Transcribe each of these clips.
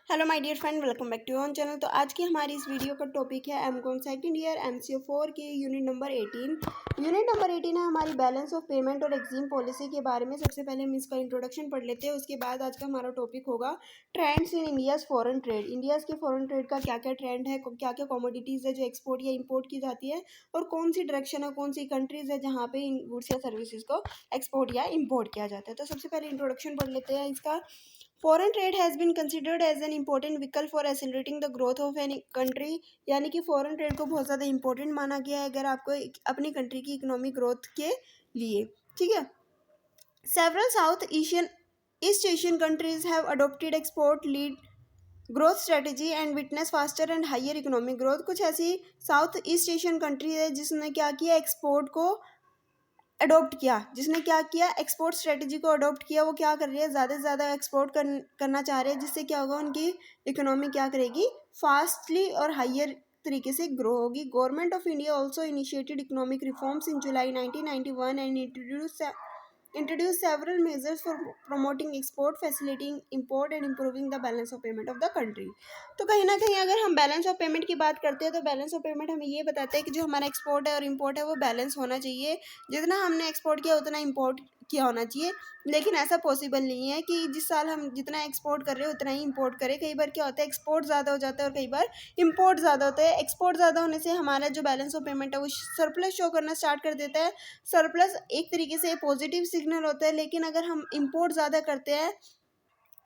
Hello my dear friend, welcome back to on channel. तो आज की हमारी इस वीडियो का टॉपिक है एमकॉम सेकंड ईयर MCO 4 की यूनिट नंबर 18। यूनिट नंबर 18 है हमारी बैलेंस ऑफ पेमेंट और एग्जीम पॉलिसी के बारे में। सबसे पहले हम इसका इंट्रोडक्शन पढ़ लेते हैं, उसके बाद आज का हमारा टॉपिक होगा trends in India's foreign trade. India's के फॉरेन ट्रेड का क्या क्या ट्रेंड है, क्या क्या कॉमोडिटीज़ है जो एक्सपोर्ट या इम्पोर्ट की जाती है, और कौन सी डायरेक्शन है, कौन सी कंट्रीज़ है जहाँ पे इन गुड्स या सर्विसेज को एक्सपोर्ट या इम्पोर्ट किया जाता है। तो सबसे पहले इंट्रोडक्शन पढ़ लेते हैं इसका। Foreign trade has been considered as an important vehicle for accelerating the growth of any country. यानी कि फॉरेन ट्रेड को बहुत ज़्यादा इंपॉर्टेंट माना गया है अगर आपको अपनी कंट्री की इकोनॉमिक ग्रोथ के लिए। ठीक है। Several South Asian East Asian countries have adopted export led growth strategy and witness faster and higher economic growth. कुछ ऐसी साउथ ईस्ट एशियन कंट्री है जिसने क्या किया, एक्सपोर्ट को अडोप्ट किया। जिसने क्या किया, एक्सपोर्ट स्ट्रेटजी को अडोप्ट किया। वो क्या कर रही है, ज़्यादा से ज़्यादा एक्सपोर्ट करना चाह रहे हैं, जिससे क्या होगा, उनकी इकोनॉमी क्या करेगी, फास्टली और हायर तरीके से ग्रो होगी। Government of India also initiated economic reforms in July 1991 and introduced several measures for promoting export, facilitating import and improving the balance of payment of the country। तो कहीं ना कहीं अगर हम बैलेंस ऑफ पेमेंट की बात करते हैं तो बैलेंस ऑफ पेमेंट हमें ये बताता है कि जो हमारा एक्सपोर्ट है और इम्पोर्ट है वो बैलेंस होना चाहिए। जितना हमने एक्सपोर्ट किया उतना इम्पोर्ट किया होना चाहिए। लेकिन ऐसा पॉसिबल नहीं है कि जिस साल हम जितना एक्सपोर्ट कर रहे हैं उतना ही इम्पोर्ट करें। कई बार क्या होता है, एक्सपोर्ट ज़्यादा हो जाता है और कई बार इम्पोर्ट ज़्यादा होता है। एक्सपोर्ट ज़्यादा होने से हमारा जो बैलेंस ऑफ पेमेंट है वो सरप्लस शो करना स्टार्ट कर देता है। सरप्लस एक तरीके से पॉजिटिव सिग्नल होता है, लेकिन अगर हम इम्पोर्ट ज़्यादा करते हैं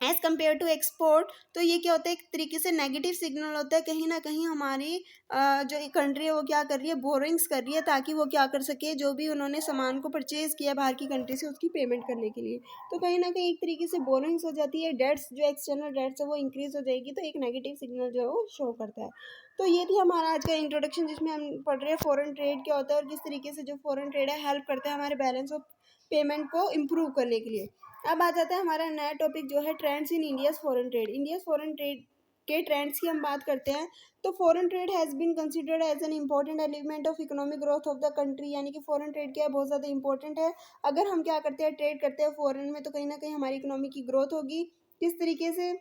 एज़ कम्पेयर टू एक्सपोर्ट तो ये क्या होता है, एक तरीके से नेगेटिव सिग्नल होता है। कहीं ना कहीं हमारी जो कंट्री है वो क्या कर रही है, बोरिंग्स कर रही है, ताकि वो क्या कर सके, जो भी उन्होंने सामान को परचेज़ किया बाहर की कंट्री से उसकी पेमेंट करने के लिए। तो कहीं ना कहीं एक तरीके से बोरिंग्स हो जाती है, डेट्स जो एक्सटर्नल डेट्स है वो इंक्रीज हो जाएगी, तो एक नेगेटिव सिग्नल जो है वो शो करता है। तो ये थी हमारा आज का इंट्रोडक्शन, जिसमें हम पढ़ रहे हैं फॉरेन ट्रेड क्या होता है और किस तरीके से जो फॉरेन ट्रेड है हेल्प करता है हमारे बैलेंस ऑफ पेमेंट को इम्प्रूव करने के लिए। अब आ जाता है हमारा नया टॉपिक जो है trends in India's foreign trade. India's foreign trade के ट्रेंड्स की हम बात करते हैं तो foreign trade has been considered as an important element of economic growth of the country. यानी कि फॉरेन ट्रेड क्या है, बहुत ज़्यादा इंपॉर्टेंट है। अगर हम क्या करते हैं, ट्रेड करते हैं फॉरेन में, तो कहीं ना कहीं हमारी इकोनॉमी की ग्रोथ होगी। किस तरीके से,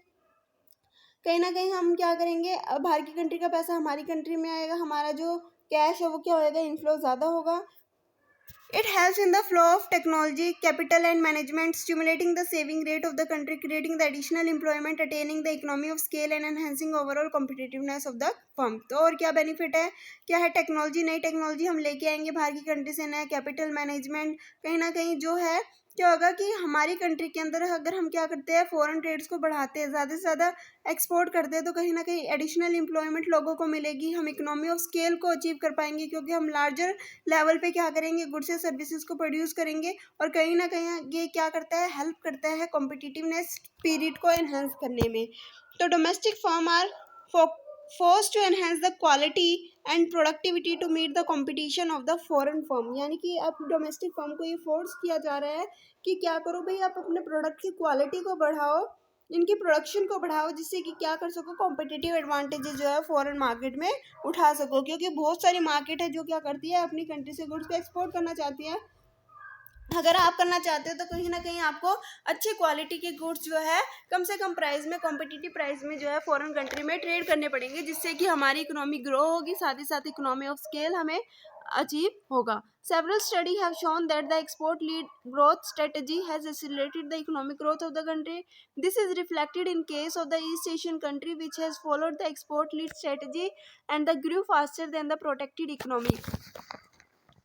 कहीं ना कहीं हम क्या करेंगे, अब बाहर की कंट्री का पैसा हमारी कंट्री में आएगा, हमारा जो कैश है वो क्या होएगा, इनफ्लो ज़्यादा होगा। It helps in the flow of technology, capital and management, stimulating the saving rate of the country, creating the additional employment, attaining the economy of scale and enhancing overall competitiveness of the firm। तो और क्या benefit है, क्या है, technology, नई technology हम लेके आएंगे बाहर की कंट्री से, नया कैपिटल मैनेजमेंट। कहीं ना कहीं जो है क्या होगा कि हमारी कंट्री के अंदर अगर हम क्या करते हैं, फॉरेन ट्रेड्स को बढ़ाते हैं, ज़्यादा से ज़्यादा एक्सपोर्ट करते हैं, तो कहीं ना कहीं एडिशनल एम्प्लॉयमेंट लोगों को मिलेगी। हम इकोनॉमी ऑफ स्केल को अचीव कर पाएंगे, क्योंकि हम लार्जर लेवल पे क्या करेंगे, गुड्स या सर्विसेज को प्रोड्यूस करेंगे। और कहीं ना कहीं ये क्या करता है, हेल्प करता है कॉम्पिटिटिवनेस स्पिरिट को एनहेंस करने में। तो domestic firm are forced to enhance the quality and productivity to meet the competition of the foreign firm। यानी कि अब डोमेस्टिक फर्म को ये फोर्स किया जा रहा है कि क्या करो भाई, आप अपने प्रोडक्ट की क्वालिटी को बढ़ाओ, इनकी प्रोडक्शन को बढ़ाओ, जिससे कि क्या कर सको, कॉम्पिटिटिव एडवांटेजेस जो है फॉरेन मार्केट में उठा सको। क्योंकि बहुत सारी मार्केट है जो क्या करती है, अपनी कंट्री से गुड्स को एक्सपोर्ट करना चाहती है। अगर आप करना चाहते हो तो कहीं ना कहीं आपको अच्छी क्वालिटी के गुड्स जो है कम से कम प्राइस में, कॉम्पिटिटिव प्राइस में जो है फॉरेन कंट्री में ट्रेड करने पड़ेंगे, जिससे कि हमारी इकोनॉमी ग्रो होगी, साथ ही साथ इकोनॉमी ऑफ स्केल हमें अचीव होगा। Several studies have shown that the export lead growth strategy has accelerated the economic growth of the country. This is reflected in case of the East Asian country which has followed the export lead strategy and the grew faster than the protected economy।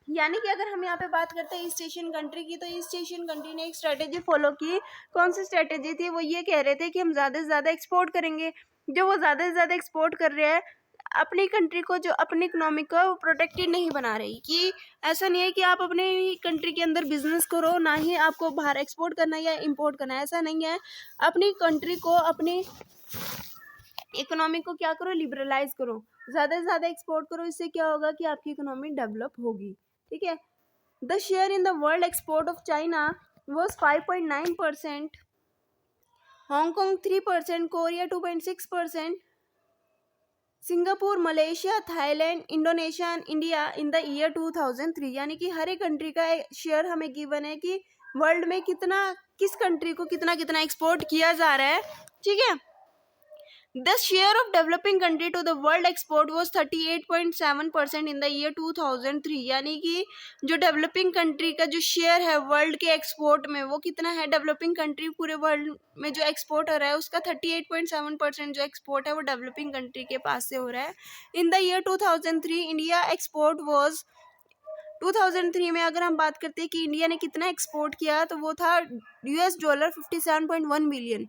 यानी कि अगर हम यहाँ पे बात करते हैं east Asian country की, तो ईस्ट एशियन कंट्री ने एक स्ट्रेटेजी फॉलो की। कौन सी स्ट्रेटेजी थी, वो ये कह रहे थे कि हम ज़्यादा से ज़्यादा एक्सपोर्ट करेंगे। जो वो ज़्यादा से ज़्यादा एक्सपोर्ट कर रहे हैं, अपनी कंट्री को, जो अपनी इकोनॉमी को वो प्रोटेक्टेड नहीं बना रही। कि ऐसा नहीं है कि आप अपने कंट्री के अंदर बिजनेस करो, ना ही आपको बाहर एक्सपोर्ट करना है या इम्पोर्ट करना है, ऐसा नहीं है। अपनी कंट्री को, अपनी इकोनॉमी को क्या करो, लिबरलाइज करो, ज़्यादा से ज़्यादा एक्सपोर्ट करो। इससे क्या होगा कि आपकी इकोनॉमी डेवलप होगी। ठीक है। The share in the world export of China was 5.9%, Hong Kong 3%, Korea 2.6%, Singapore, Malaysia, Thailand, Indonesia and India in the year 2003। यानी कि हर एक कंट्री का शेयर हमें गिवन है कि वर्ल्ड में कितना, किस कंट्री को कितना कितना एक्सपोर्ट किया जा रहा है। ठीक है। The share of developing country to the world export was 38.7% in the year 2003। यानी कि जो डेवलपिंग कंट्री का जो शेयर है वर्ल्ड के एक्सपोर्ट में वो कितना है, डेवलपिंग कंट्री पूरे वर्ल्ड में जो एक्सपोर्ट हो रहा है उसका 38.7% जो एक्सपोर्ट है वो डेवलपिंग कंट्री के पास से हो रहा है। इन the year 2003 India export was 2003 में अगर हम बात करते हैं कि इंडिया ने कितना एक्सपोर्ट किया तो वो था $57.1 billion,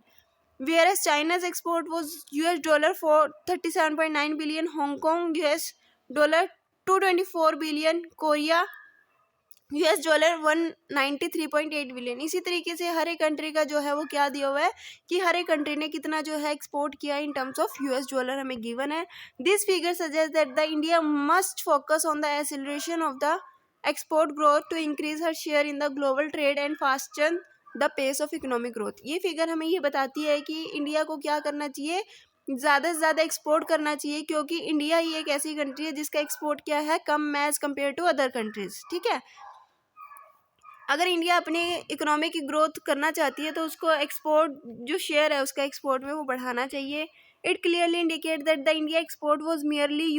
whereas China's export was $4 for $37.9 billion, Hong Kong $224 billion, Korea $193.8 billion. इसी तरीके से हर एक कंट्री का जो है वो क्या दिया हुआ है कि हर एक कंट्री ने कितना जो है एक्सपोर्ट किया इन टर्म्स ऑफ $, हमें गिवन है। This figure suggest that the India must focus on the acceleration of the export growth to increase her share in the global trade and fasten the pace of economic growth. ये figure हमें ये बताती है कि India को क्या करना चाहिए, ज़्यादा से ज़्यादा एक्सपोर्ट करना चाहिए, क्योंकि इंडिया ही एक ऐसी कंट्री है जिसका एक्सपोर्ट क्या है कम as compare to other countries. ठीक है, अगर इंडिया अपनी इकोनॉमी की ग्रोथ करना चाहती है तो उसको एक्सपोर्ट जो शेयर है उसका एक्सपोर्ट में वो बढ़ाना चाहिए। It clearly indicate that the India export was merely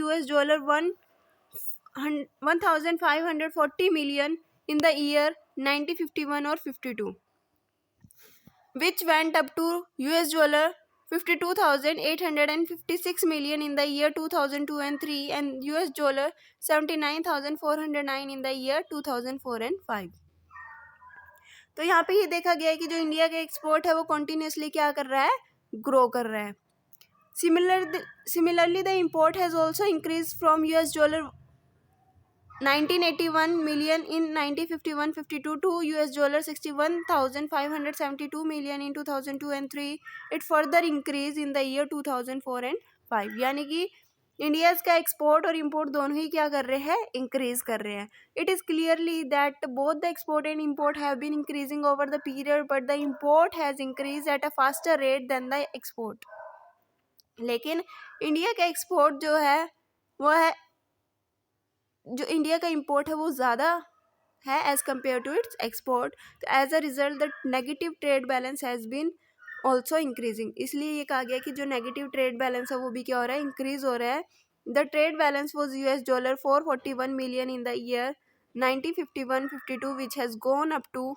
$1,540 million in the year 1951 or 52, which went up to $52,856 million in the year 2002 and 3 and $79,409 in the year 2004 and 5। तो यहाँ पे ये देखा गया है कि जो इंडिया का एक्सपोर्ट है वो कॉन्टिन्यूसली क्या कर रहा है, ग्रो कर रहा है। Similarly the import has also increase from $1981 million in 1951-52 to $61,572 million in 2002 and 3। It further increased in the year 2004 and 5। यानी कि इंडियाज का एक्सपोर्ट और इम्पोर्ट दोनों ही क्या कर रहे हैं, इंक्रीज कर रहे हैं। It is clearly that both the export and import have been increasing over the period, but the import has increase at a faster rate than the export. लेकिन इंडिया का एक्सपोर्ट जो है वो है, जो इंडिया का इम्पोर्ट है वो ज़्यादा है as compare to its export. तो as a result the negative trade balance has been also increasing. इसलिए ये कहा गया कि जो नेगेटिव ट्रेड बैलेंस है वो भी क्या हो रहा है, इंक्रीज हो रहा है। The trade balance was $441 million in the year 1951-52 which has gone up to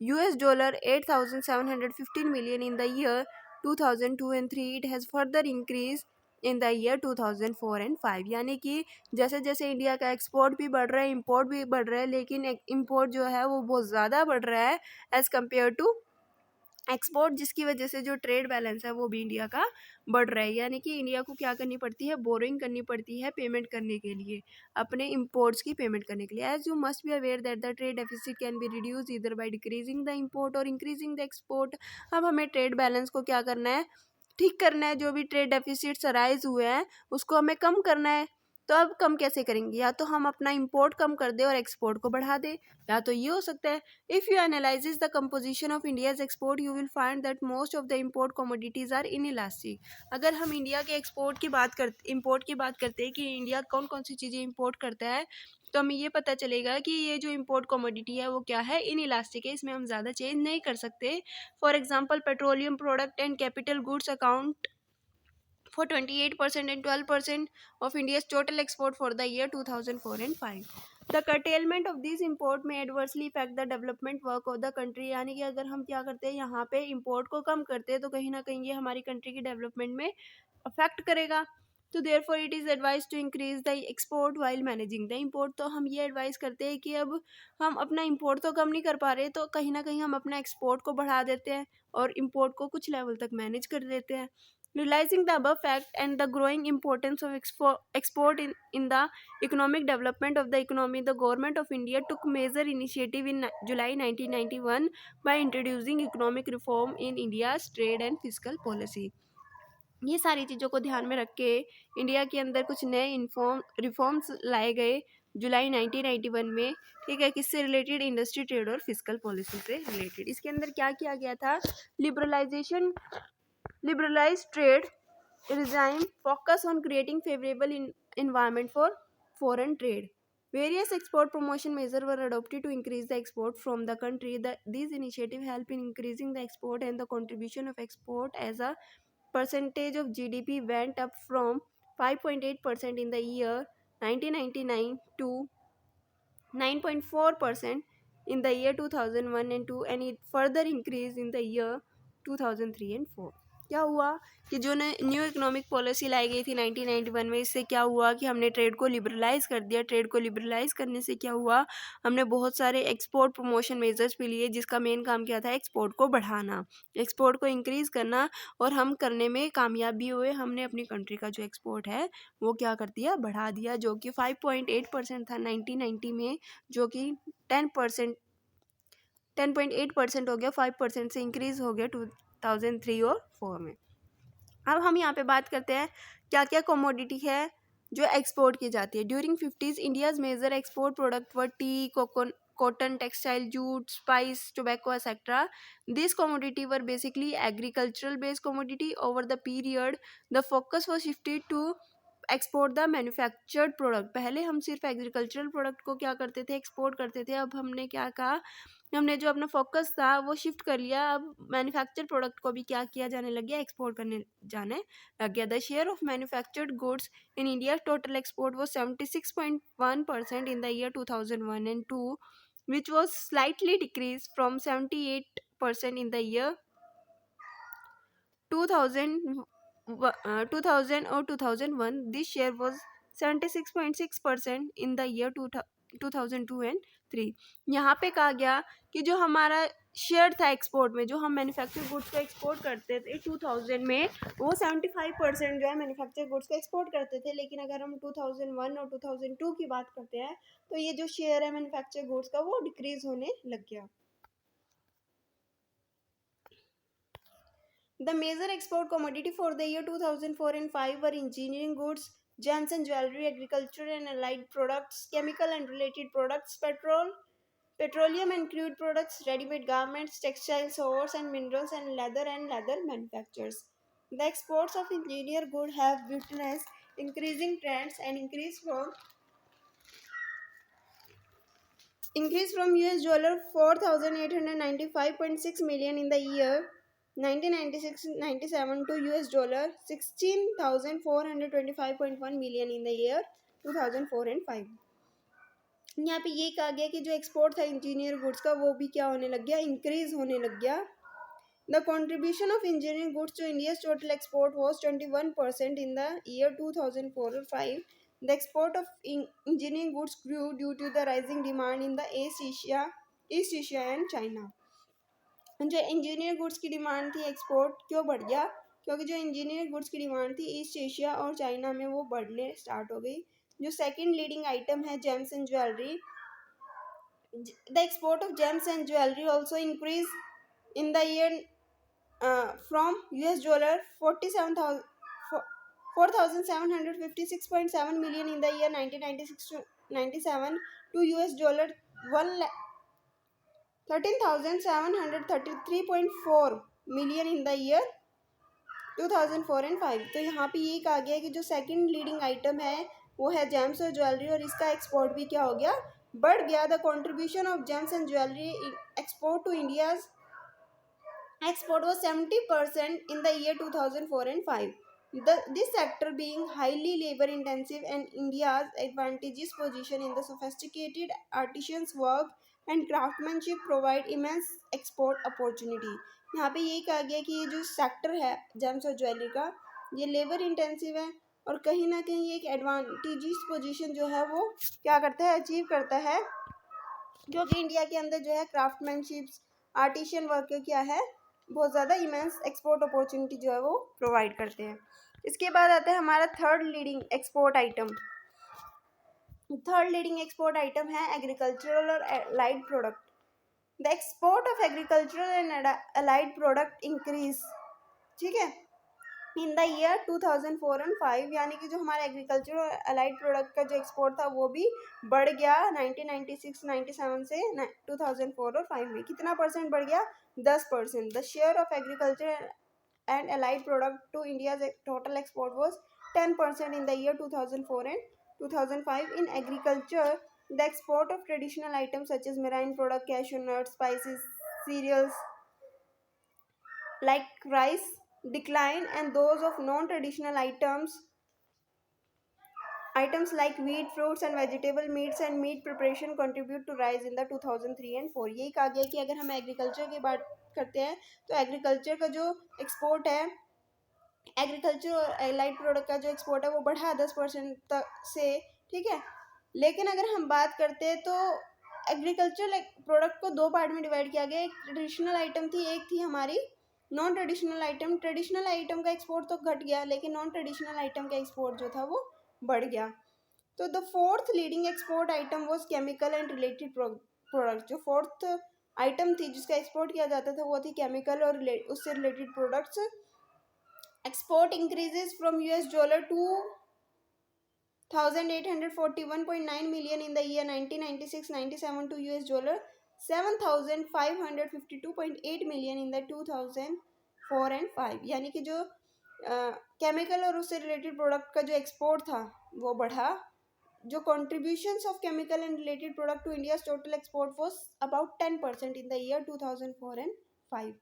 $8,715 million in the year 2002 and 3। It has further increased in the year 2004 and 5। यानी कि जैसे जैसे इंडिया का एक्सपोर्ट भी बढ़ रहा है इम्पोर्ट भी बढ़ रहा है, लेकिन इम्पोर्ट जो है वो बहुत ज़्यादा बढ़ रहा है एज़ कम्पेयर टू एक्सपोर्ट, जिसकी वजह से जो ट्रेड बैलेंस है वो भी इंडिया का बढ़ रहा है। यानी कि इंडिया को क्या करनी पड़ती है, बोरोइंग करनी पड़ती है पेमेंट करने के लिए, अपने इम्पोर्ट्स की पेमेंट करने के लिए। As you must be aware that the trade deficit can be reduce either by decreasing the import और इंक्रीजिंग द एक्सपोर्ट। अब हमें ट्रेड बैलेंस को क्या करना है, ठीक करना है। जो भी ट्रेड डेफिसिट्स अराइज हुए हैं उसको हमें कम करना है। तो अब कम कैसे करेंगे, या तो हम अपना इंपोर्ट कम कर दें और एक्सपोर्ट को बढ़ा दें, या तो ये हो सकता है। If you analyse the composition of India's export you will find that most of the import commodities are inelastic. अगर हम इंडिया के इम्पोर्ट की बात करते हैं कि इंडिया कौन कौन सी चीज़ें इंपोर्ट करता है, तो हमें ये पता चलेगा कि ये जो इम्पोर्ट कमोडिटी है वो क्या है, इनइलास्टिक है, इसमें हम ज़्यादा चेंज नहीं कर सकते। For example petroleum product and capital goods account for 28% and 12% of India's total export for the year 2004 and 5। The curtailment of these import may adversely affect the development work of the country। यानी कि अगर हम क्या करते हैं, यहाँ पे import को कम करते हैं तो कहीं ना कहीं ये हमारी कंट्री की डेवलपमेंट में अफेक्ट करेगा। तो therefore it is advise to increase the export while managing the import. तो हम ये एडवाइस करते हैं कि अब हम अपना इम्पोर्ट तो कम नहीं कर पा रहे, तो कहीं ना कहीं हम अपना एक्सपोर्ट को बढ़ा देते हैं और इम्पोर्ट को कुछ लेवल तक मैनेज कर देते हैं। Realizing the above fact and the growing importance of export in the economic development of the economy, the government of India took major initiative in July 1991 by introducing economic reform in India's trade and fiscal policy। ये सारी चीज़ों को ध्यान में रख के India के अंदर कुछ नए रिफॉर्म्स लाए गए जुलाई 1991 में। ठीक है, किससे रिलेटेड, इंडस्ट्री, ट्रेड और फिजिकल पॉलिसी से रिलेटेड। इसके अंदर क्या किया गया था, liberalized trade regime, focus on creating favorable environment for foreign trade। Various export promotion measures were adopted to increase the export from the country. These initiatives help in increasing the export and the contribution of export as a percentage of GDP went up from 5.8% in the year 1999 to 9.4% in the year 2001 and 2, and it further increased in the year 2003 and 4. क्या हुआ कि जो new economic policy लाई गई थी 1991 में, इससे क्या हुआ कि हमने ट्रेड को लिबरलाइज कर दिया। ट्रेड को लिबरलाइज करने से क्या हुआ, हमने बहुत सारे एक्सपोर्ट प्रमोशन मेजर्स भी लिए, जिसका मेन काम क्या था, एक्सपोर्ट को बढ़ाना, एक्सपोर्ट को इंक्रीज़ करना, और हम करने में कामयाब भी हुए। हमने अपनी कंट्री का जो एक्सपोर्ट है वो क्या कर दिया, बढ़ा दिया, जो कि 5.8% था 1990 में, जो कि 10.8% हो गया, 5% से इंक्रीज़ हो गया 2003 और 4 में। अब हम यहाँ पे बात करते हैं क्या क्या कमोडिटी है जो एक्सपोर्ट की जाती है। During 50s India's major export product were tea, cotton, textile, jute, spice, tobacco, etc. These commodity were basically agricultural based commodity. Over the period, the focus was shifted to export the manufactured product. पहले हम सिर्फ agricultural product को क्या करते थे, export करते थे। अब हमने क्या कहा, हमने जो अपना फोकस था वो शिफ्ट कर लिया। अब मैन्युफैक्चर्ड प्रोडक्ट को भी क्या किया जाने लग गया, एक्सपोर्ट करने जाने लग गया। The share of manufactured goods in India total export वो 76.1% इन the year 2001 and 2, which was slightly decreased from 78% in the year 2000 2000 or 2001. This share was 76.6% in the year 2002 and 3. यहाँ पे कहा गया कि जो हमारा शेयर था एक्सपोर्ट में, जो हम मैन्युफैक्चर गुड्स को एक्सपोर्ट करते थे 2000 में, वो 75% जो है मैन्युफैक्चर गुड्स को एक्सपोर्ट करते थे। लेकिन अगर हम 2001 और 2002 की बात करते हैं तो ये जो शेयर है मैन्युफैक्चर गुड्स का वो डिक्रीज होने लग गया। The major export commodity for the year 2004 and 5 were engineering goods, gems and jewelry, agriculture and allied products, chemical and related products, petroleum and crude products, ready-made garments, textiles, ores and minerals, and leather manufacturers. The exports of engineered goods have witnessed increasing trends and increase from US dollar 4,895.6 million in the year 1996-97 to US dollar 16,425.1 million in the year 2004 and 5. यहाँ पे ये कहा गया कि जो export था engineer goods का वो भी क्या होने लग गया, इंक्रीज होने लग गया। The contribution of engineering goods to India's total export was 21% in the year 2004 or 5. The export of engineering goods grew due to the rising demand in the East Asia and China. जो engineer goods की demand थी, export क्यों बढ़ गया, क्योंकि जो engineer goods की demand थी ईस्ट एशिया और चाइना में वो बढ़ने स्टार्ट हो गई। जो सेकंड लीडिंग आइटम है James and jewellery, the export of gems and jewellery also increase in the year from US dollar 4,756.7 million in the year 1996 to 97 to US dollar 13,733.4 million in the year 2004 and 5. तो यहाँ पे ये कहा गया है कि जो सेकंड लीडिंग आइटम है वो है जेम्स और ज्वेलरी, और इसका एक्सपोर्ट भी क्या हो गया, बढ़ गया। The contribution of gems and jewellery export to India's export was 70% in the year 2004 and 5. This sector being highly labor intensive and India's advantageous position in the sophisticated artisans work and craftsmanship provide immense export opportunity. यहाँ पे ये कहा गया कि ये जो sector है James और ज्वेलरी का, ये लेबर इंटेंसिव है और कहीं ना कहीं एक एडवांटेजियस पोजीशन जो है वो क्या करता है, अचीव करता है, जो कि इंडिया के अंदर जो है क्राफ्टमैनशिप आर्टिशियन वर्क क्या है, बहुत ज़्यादा इमेंस एक्सपोर्ट अपॉर्चुनिटी जो है वो प्रोवाइड करते हैं। इसके बाद आता है हमारा third leading export item. Third leading export item है एग्रीकल्चरल और allied product. The export of agricultural and allied product increase, ठीक है, इन द ईयर 2004 and 5, यानी कि जो हमारा एग्रीकल्चर और अलाइड प्रोडक्ट का जो एक्सपोर्ट था वो भी बढ़ गया 1996-97 से 2004 और 5 में। कितना परसेंट बढ़ गया, 10%. The share of agriculture and allied product to India's total export was 10% in the year 2004 and 2005. In agriculture, the export of traditional items such as marine product, cashew nuts, spices, cereals like rice, decline, and those of non-traditional items like wheat, fruits and vegetable, meats and meat preparation contribute to rise in the 2003 and 4। यही कहा गया कि अगर हम agriculture की बात करते हैं तो एग्रीकल्चर का जो एक्सपोर्ट है, एग्रीकल्चर और एलाइड प्रोडक्ट का जो एक्सपोर्ट है वो बढ़ा 10% तक से, ठीक है। लेकिन अगर हम बात करते हैं तो एग्रीकल्चर प्रोडक्ट को दो पार्ट में डिवाइड किया गया। एक ट्रेडिशनल आइटम थी, एक थी हमारी non traditional item. Traditional item का एक्सपोर्ट तो घट गया, लेकिन नॉन ट्रेडिशनल आइटम का एक्सपोर्ट जो था वो बढ़ गया। तो the fourth leading export item was chemical and related product. जो फोर्थ आइटम थी जिसका एक्सपोर्ट किया जाता था वो थी केमिकल और उससे related products. Export increases from $2 to 1,841.9 million in the year 1996-97 to $7,552.8 million in the 2004 and 5। यानी कि जो केमिकल और उससे रिलेटेड प्रोडक्ट का जो एक्सपोर्ट था वो बढ़ा। जो contributions of chemical and related product to India's total export was about 10% in the year 2004 and 5।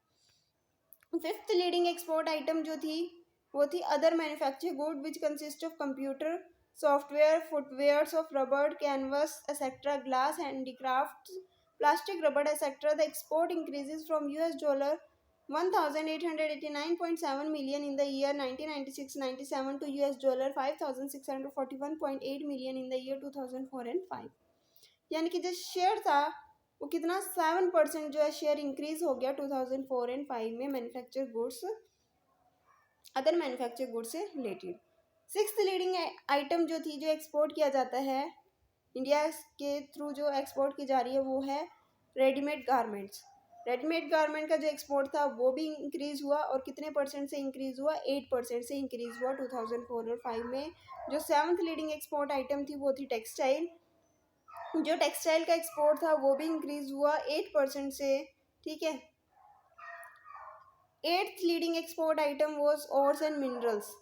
Fifth leading export item जो थी वो थी other manufacture good which consist of computer software footwears of rubber canvas etcetera glass handicraft plastic rubber etcetera. The export increases from $1,889.7 million in the year 1996-97 to $5,641.8 million in the year 2004 and 5। यानी कि जो share था वो कितना 7% जो है share increase हो गया 2004 एंड 5 में manufacture goods, other manufacture goods से रिलेटेड। सिक्स्थ लीडिंग आइटम जो थी जो एक्सपोर्ट किया जाता है इंडिया के थ्रू, जो एक्सपोर्ट की जा रही है वो है रेडीमेड गारमेंट्स। रेडीमेड गारमेंट का जो एक्सपोर्ट था वो भी इंक्रीज हुआ, और कितने परसेंट से इंक्रीज हुआ, 8% से इंक्रीज हुआ 2004 और 5 में। जो सेवन्थ लीडिंग एक्सपोर्ट आइटम थी वो थी टेक्सटाइल। जो टेक्सटाइल का एक्सपोर्ट था वो भी इंक्रीज हुआ 8% से, ठीक है। Eighth leading export item was ores and minerals.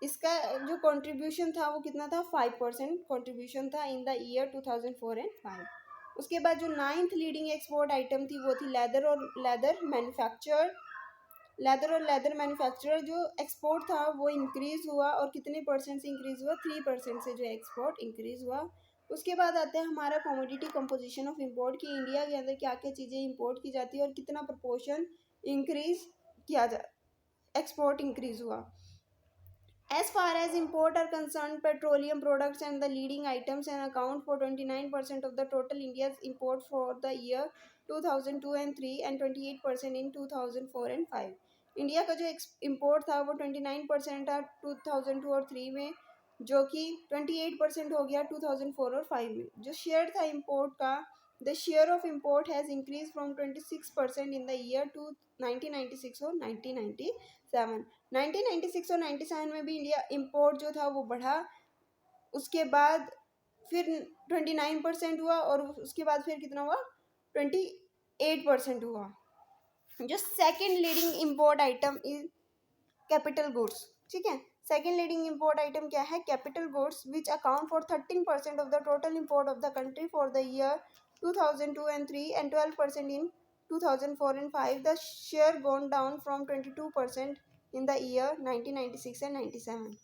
इसका जो कंट्रीब्यूशन था वो कितना था, 5% कंट्रीब्यूशन था इन द ईयर 2004 एंड 5। उसके बाद जो नाइन्थ लीडिंग एक्सपोर्ट आइटम थी वो थी लेदर और लेदर मैन्युफैक्चर। जो एक्सपोर्ट था वो इंक्रीज हुआ, और कितने परसेंट से इंक्रीज हुआ, 3% से जो एक्सपोर्ट इंक्रीज हुआ। उसके बाद आता है हमारा कमोडिटी कंपोजिशन ऑफ इंपोर्ट की इंडिया के अंदर क्या क्या चीज़ें इंपोर्ट की जाती है और कितना प्रपोर्शन इंक्रीज किया जा एक्सपोर्ट इंक्रीज हुआ। As far as import are concerned, petroleum products and the leading items and account for 29% of the total India's import for the year 2002 and 3 and 28% in 2004 and 5। India का जो import था वो 29% था 2002 और 3 में, जो कि 28% हो गया 2004 और 5 में। जो शेयर था इम्पोर्ट का, the share of import has increase from 26% in the year to 1996 और 1997। 1996 और 97 में भी इंडिया इम्पोर्ट जो था वो बढ़ा। उसके बाद फिर 29% हुआ, और उसके बाद फिर कितना हुआ, 28% हुआ। जो second leading import item is capital goods, ठीक है। सेकेंड लीडिंग इम्पोर्ट आइटम क्या है, capital goods which account for 13% of the total import of the country for the year 2002 and 3 and 12% in 2004 and 5। the share gone down from 22% in the year 1996 and 97।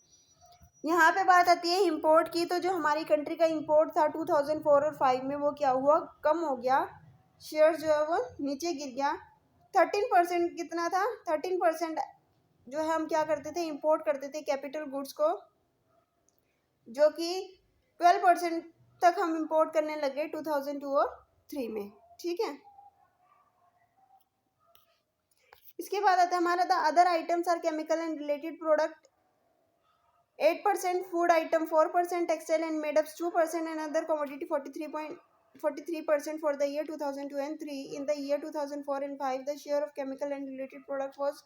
यहाँ पे बात आती है import की, तो जो हमारी कंट्री का इंपोर्ट था 2004 और 5 में वो क्या हुआ, कम हो गया। शेयर जो है वो नीचे गिर गया। 13% कितना था, 13% जो है हम क्या करते थे, इंपोर्ट करते थे कैपिटल गुड्स को, जो कि 12% तक हम इंपोर्ट करने लगे 2002 और 3 में, ठीक है। इसके बाद आता है हमारा the other items are chemical and related product 8%, food item 4%, textile and madeups 2% and other commodity 43% for the year 2002 and 3। In the year 2004 and 5 the share of chemical and related product was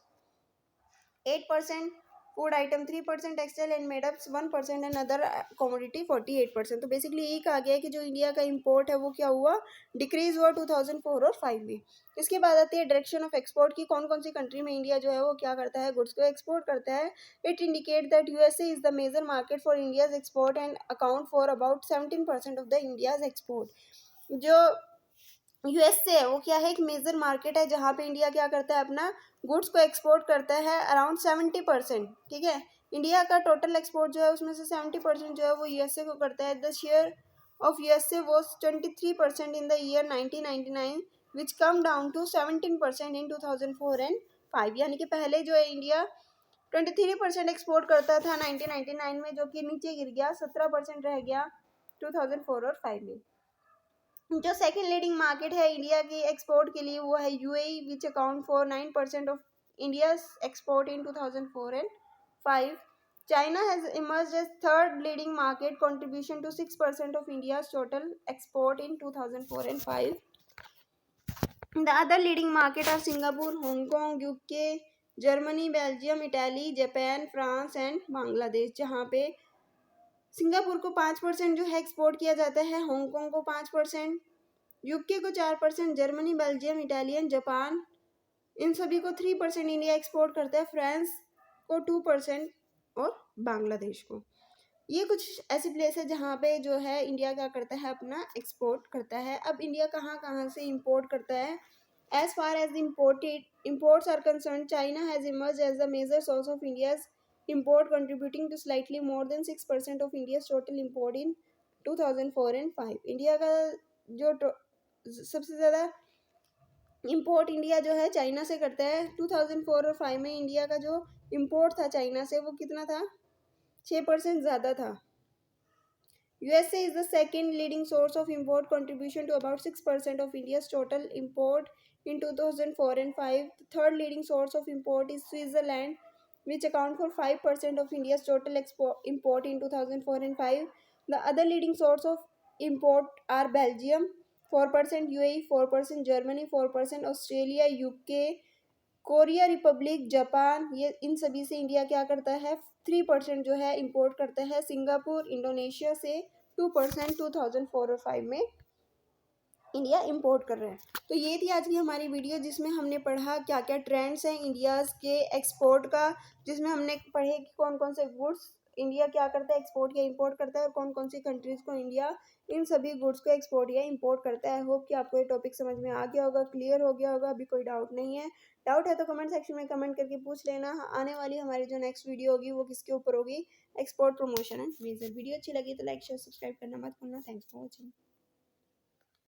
8%, food item 3%, textile and made-ups 1% and other commodity 48%। तो basically यही कहा गया है कि जो India का import है वो क्या हुआ, डिक्रीज हुआ 2004 और 5 में। इसके बाद आती है डायरेक्शन ऑफ एक्सपोर्ट की, कौन कौन सी कंट्री में इंडिया जो है वो क्या करता है, गुड्स को एक्सपोर्ट करता है। It indicate that USA is the major market for India's export and account for about 17% of the India's export. जो यूएसए वो क्या है, एक मेजर मार्केट है जहाँ पे इंडिया क्या करता है, अपना गुड्स को एक्सपोर्ट करता है अराउंड 70%। ठीक है, इंडिया का टोटल एक्सपोर्ट जो है उसमें से 70% जो है वो यूएसए को करता है। The share of USA was 23% in the year 1999 which come down to 17% in 2004 and 5। यानी कि पहले जो है इंडिया 23% एक्सपोर्ट करता था 1999 में, जो कि नीचे गिर गया, 17% रह गया 2004 और 5 में। जो सेकंड लीडिंग मार्केट है इंडिया की एक्सपोर्ट के लिए वो है UAE which account for 9% of India's export in 2004 and 5। China has emerged as third leading market, contribution to 6% of India's total export in 2004 and 5. The other leading market are Singapore, Hong Kong, UK, Germany, Belgium, Italy, Japan, France and Bangladesh, जहाँ पे Singapore को 5% जो है export किया जाता है, Hong Kong को 5%, UK को 4%, जर्मनी, बेल्जियम, इटालियन, जापान, इन सभी को 3% इंडिया एक्सपोर्ट करता है, फ्रांस को 2% और बांग्लादेश को। ये कुछ ऐसी प्लेस है जहाँ पे जो है इंडिया क्या करता है, अपना एक्सपोर्ट करता है। अब इंडिया कहाँ कहाँ से इंपोर्ट करता है? As far as imports are concerned, China has emerged as the major source of India's import, contributing to slightly more than 6% of India's total import in 2004 and 5। India का जो सबसे ज़्यादा इम्पोर्ट इंडिया जो है China से करता है। 2004 और 5 में इंडिया का जो इम्पोर्ट था चाइना से वो कितना था, 6% ज़्यादा था। USA is the second leading source of import, contribution to about 6% of India's total import in 2004 and 5. The third leading source of import is Switzerland, which account for 5% of India's total import in 2004 and 5. The other leading source of import are Belgium 4%, UAE 4%, Germany 4%, Australia, UK, Korea Republic, Japan, ये इन सभी से India क्या करता है, 3% जो है import करता है। सिंगापुर, इंडोनेशिया से 2% 2004 और 5 में इंडिया इंपोर्ट कर रहा है। तो ये थी आज की हमारी वीडियो जिसमें हमने पढ़ा क्या क्या ट्रेंड्स हैं इंडिया के एक्सपोर्ट का, जिसमें हमने पढ़े कि कौन कौन से गुड्स इंडिया क्या करता है, एक्सपोर्ट या इंपोर्ट करता है, और कौन कौन सी कंट्रीज़ को इंडिया इन सभी गुड्स को एक्सपोर्ट या इंपोर्ट करता है। होप कि आपको ये टॉपिक समझ में आ गया होगा, क्लियर हो गया होगा, अभी कोई डाउट नहीं है। डाउट है तो कमेंट सेक्शन में कमेंट करके पूछ लेना। आने वाली हमारी जो नेक्स्ट वीडियो होगी वो किसके ऊपर होगी, export promotion and major. Video अच्छी लगी तो लाइक शेयर सब्सक्राइब करना मत भूलना। Thanks for watching.